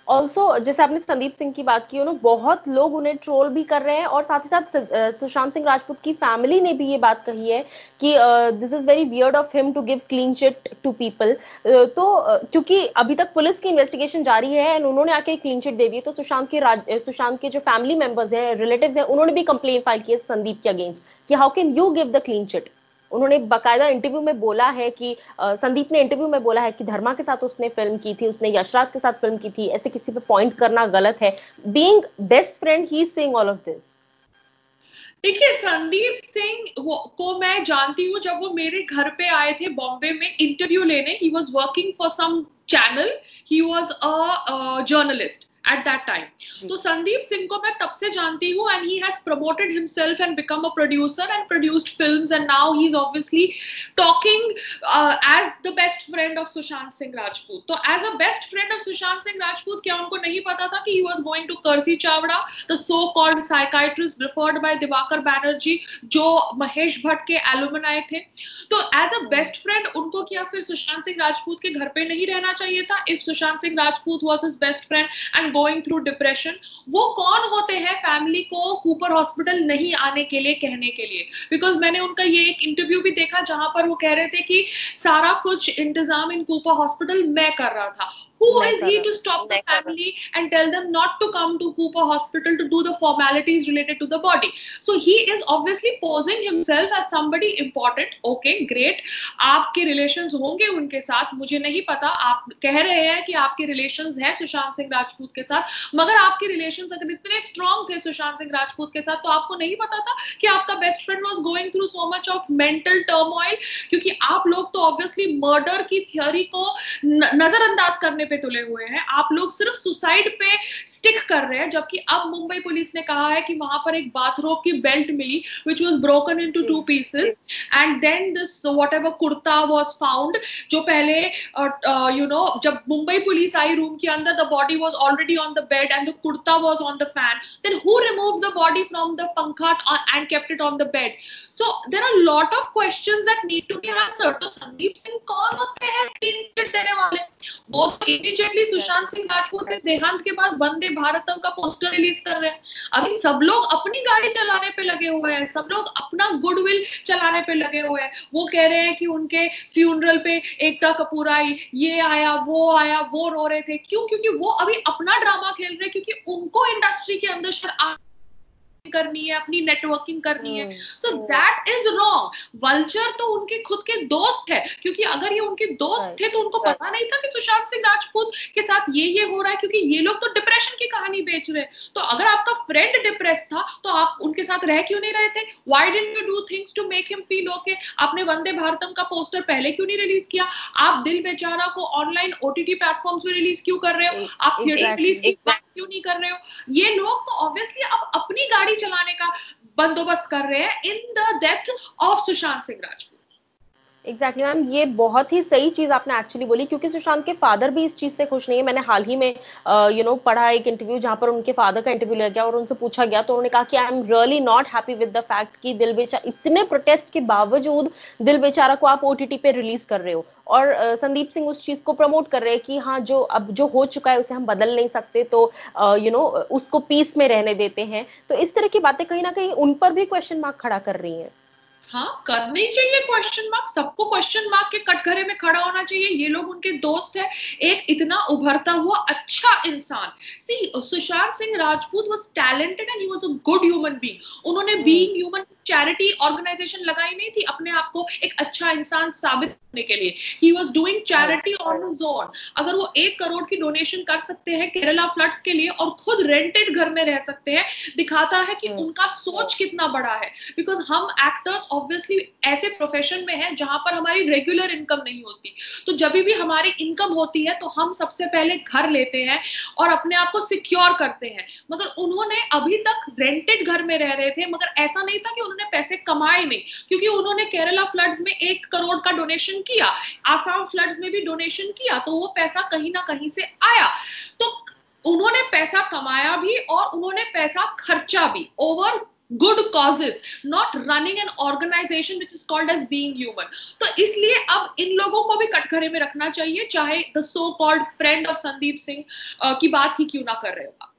Also जैसे आपने संदीप सिंह की बात की, बहुत लोग उन्हें ट्रोल भी कर रहे हैं, और साथ ही साथ सुशांत सिंह राजपूत की फैमिली ने भी ये बात कही है कि this is very weird of him to give clean chit to people. तो क्योंकि अभी तक पुलिस की इन्वेस्टिगेशन जारी है एंड उन्होंने आके क्लीन चिट दे दी, तो सुशांत के जो फैमिली मेंबर्स हैं, रिलेटिव्स हैं, उन्होंने भी कंप्लेन फाइल की है संदीप के अगेंस्ट कि how can you give the clean chit. उन्होंने बाकायदा इंटरव्यू में बोला है कि संदीप ने इंटरव्यू में बोला है कि धर्मा के साथ उसने फिल्म की थी, उसने यशराज के साथ फिल्म की थी, ऐसे किसी पे पॉइंट करना गलत है। Being best friend he is saying all of this. देखिए, संदीप सिंह को मैं जानती हूँ, जब वो मेरे घर पे आए थे बॉम्बे में इंटरव्यू लेने। He was working for some channel, he was a journalist at that time. तो संदीप सिंह को मैं तब से जानती हूँ, and he has promoted himself and become a producer and produced films, and now he is obviously talking as the best friend of Sushant Singh Rajput. तो as a best friend of Sushant Singh Rajput, क्या उनको नहीं पता था कि he was going to Kersi Chavda, the so called psychiatrist referred by Diwakar Banerjee, जो महेश भट्ट के alumni थे? तो एज अ बेस्ट फ्रेंड उनको क्या फिर सुशांत सिंह राजपूत के घर पे नहीं रहना चाहिए था? If Sushant Singh Rajput was his best friend and going through depression, वो कौन होते हैं फैमिली को कूपर हॉस्पिटल नहीं आने के लिए कहने के लिए? बिकॉज मैंने उनका ये एक इंटरव्यू भी देखा जहां पर वो कह रहे थे कि सारा कुछ इंतजाम इन कूपर हॉस्पिटल मैं कर रहा था। Who is he to stop the family and tell them not to come to Cooper Hospital to do the formalities related to the body? So he is obviously posing himself as somebody important. Okay, great. आपके relations होंगे उनके साथ, मुझे नहीं पता। आप कह रहे हैं कि आपके relations हैं सुशांत सिंह राजपूत के साथ, मगर आपके relations अगर इतने strong थे सुशांत सिंह राजपूत के साथ, तो आपको नहीं पता था कि आपका best friend was going through so much of mental turmoil? क्योंकि आप लोग तो obviously murder की theory को नजरअंदाज करने पे तुले हुए हैं। आप लोग सिर्फ सुसाइड पे स्टिक कर रहे हैं, जबकि अब मुंबई पुलिस ने कहा है कि वहां पर एक बाथरोब की बेल्ट मिली which was broken into two pieces, and then this whatever kurta was found, जो पहले जब मुंबई पुलिस आई रूम के अंदर, the body was already on the bed and the kurta was on the fan. Then who removed the body from the pankha and kept it on the bed? So there are a lot of questions that need to be answered. तो संदीप सिंह कौन होते हैं clean chit देने वाले? वो immediately Sushant Singh Rajput के देहांत के बाद वंदे भारतम का पोस्टर रिलीज कर रहे हैं। अभी सब लोग अपनी गाड़ी चलाने पे लगे हुए हैं, सब लोग अपना गुडविल चलाने पे लगे हुए हैं। वो कह रहे हैं कि उनके फ्यूनरल पे एकता कपूर आई, ये आया, वो रो रहे थे। क्यों? क्योंकि वो अभी अपना ड्रामा खेल रहे हैं, क्योंकि उनको इंडस्ट्री के अंदर करनी है, अपनी नेटवर्किंग करनी है। So that is wrong. Vulture तो उनके खुद के दोस्त है, क्योंकि अगर ये उनके दोस्त थे तो उनको पता नहीं था कि सुशांत सिंह राजपूत के साथ ये हो रहा है, क्योंकि ये लोग तो डिप्रेशन की कहानी बेच रहे हैं। तो अगर आपका फ्रेंड डिप्रेस था तो आप उनके साथ रह क्यों नहीं रहे थे? Why didn't you do things to make him feel okay? आपने वंदे भारतम का पोस्टर पहले क्यों नहीं रिलीज किया? आप दिल बेचारा को ऑनलाइन ओटीटी प्लेटफॉर्म्स पे रिलीज क्यों कर रहे हो? आप थिएटर रिलीज क्यों नहीं कर रहे हो? ये लोग तो ऑब्वियसली अब अपनी गाड़ी चलाने का बंदोबस्त कर रहे हैं in the death of Sushant Singh Rajput. Exactly ma'am, ये बहुत ही सही चीज आपने एक्चुअली बोली, क्योंकि सुशांत के फादर भी इस चीज से खुश नहीं है। मैंने हाल ही में पढ़ा एक इंटरव्यू जहां पर उनके फादर का इंटरव्यू लिया गया और उनसे पूछा गया, तो उन्होंने कहा कि I am really not happy with the fact कि दिल बेचारा, इतने प्रोटेस्ट के बावजूद दिल बेचारा को आप ओटीटी पे रिलीज कर रहे हो। और संदीप सिंह उस चीज को प्रमोट कर रहे हैं कि हाँ, जो अब जो हो चुका है उसे हम बदल नहीं सकते, तो उसको पीस में रहने देते हैं। तो इस तरह की बातें कहीं ना कहीं उन पर भी क्वेश्चन मार्क खड़ा कर रही हैं। हाँ, करनी चाहिए क्वेश्चन मार्क, सबको क्वेश्चन मार्क के कटघरे में खड़ा होना चाहिए। ये लोग उनके दोस्त है, एक इतना उभरता हुआ अच्छा इंसान। See, Sushant Singh Rajput was talented and he was a good human being. उन्होंने बीइंग ह्यूमन चैरिटी ऑर्गेनाइजेशन लगाई नहीं थी अपने आप को एक अच्छा इंसान साबित करने के लिए। He was doing charity on his own. अगर वो 1 करोड़ की डोनेशन कर सकते हैं केरला फ्लड्स के लिए और खुद रेंटेड घर में रह सकते हैं, दिखाता है कि उनका सोच कितना बड़ा है। बिकॉज हम एक्टर्स ऑब्वियसली ऐसे प्रोफेशन में हैं जहां पर हमारी रेगुलर इनकम नहीं होती, तो जब भी हमारी इनकम होती है तो हम सबसे पहले घर लेते हैं और अपने आप को सिक्योर करते हैं। मगर उन्होंने अभी तक रेंटेड घर में रह रहे थे, मगर ऐसा नहीं था कि उन्होंने पैसे कमाए नहीं, क्योंकि उन्होंने केरला फ्लड्स में 1 करोड़ का डोनेशन किया, आसाम फ्लड्स में भी डोनेशन किया, तो वो पैसा कहीं ना कहीं से आया। तो उन्होंने पैसा कमाया भी और उन्होंने पैसा खर्चा भी। Over good causes, not running an organization which is called as being human. तो इसलिए अब इन लोगों को भी कटघरे में रखना चाहिए, चाहे the so called friend of Sandeep Singh की बात ही क्यों ना कर रहे हो।